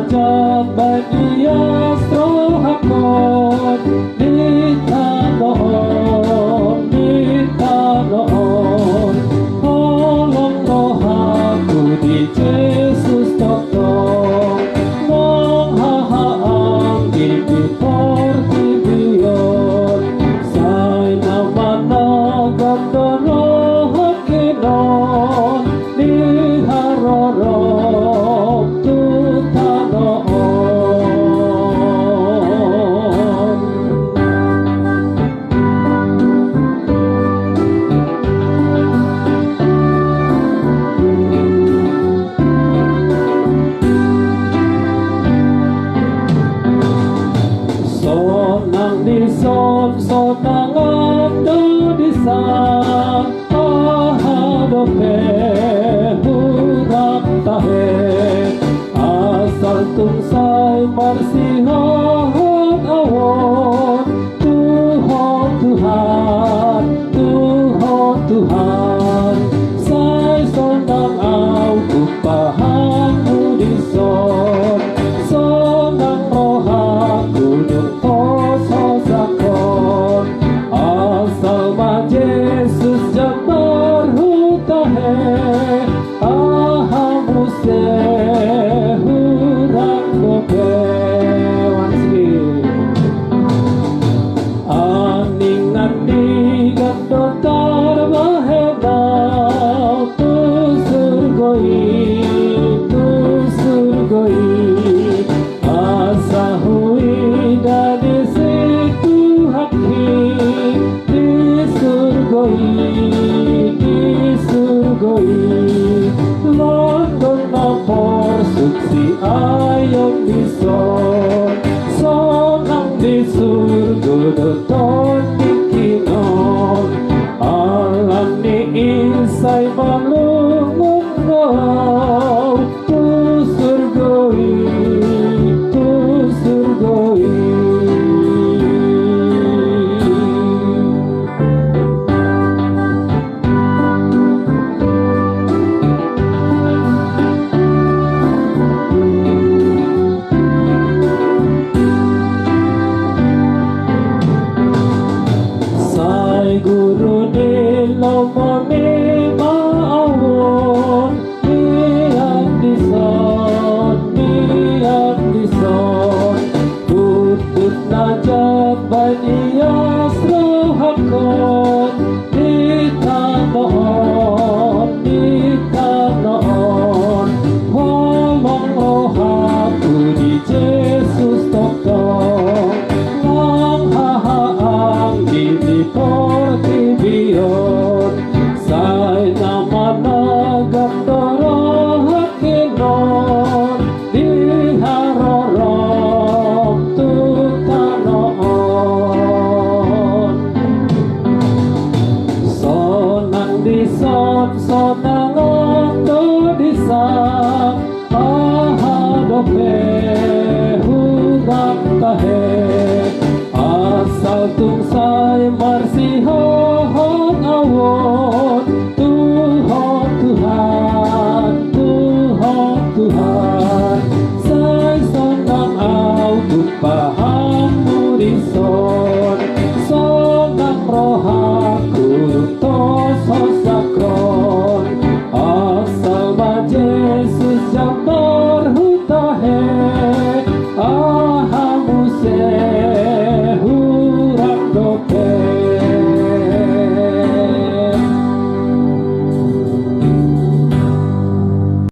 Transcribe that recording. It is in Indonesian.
najat badia strohakon ditanoon tolong rohaku di Yesus totong mong hahaang di portibion say naman nagandorohan kinon di harorok tutanoon. Sonang dison sonang abdo disang ahadope hurang tahe asal tungsay marsihon awon Tuhan Tuhan Tuhan Tuhan say sonang aw tupahan udison sonang rohaku sosakon asal ma Yesus jambar hutahe ahamuse hurang dope wansi aning andigan dotar mahenau tu surgoi asa hui dari situ haki di surgoi London napor suksi ayom dison sonang di surga doton dikinon alam ni isay malungungaw tu surgoi guru nilo moni maawon niat dison tutut najat badia srohakon ditanoon holong rohaku di Yesus totong lang hahaang di portibion say naman nagandorohan kinon di harorok tutanoon sonang dison sonang ondo disang ahadope hurang tahe asal tungsay marsihon awon Tuhan Tuhan say sonang aw tupahan murison sonang rohaku tosos sakron asal ma Yesus jambar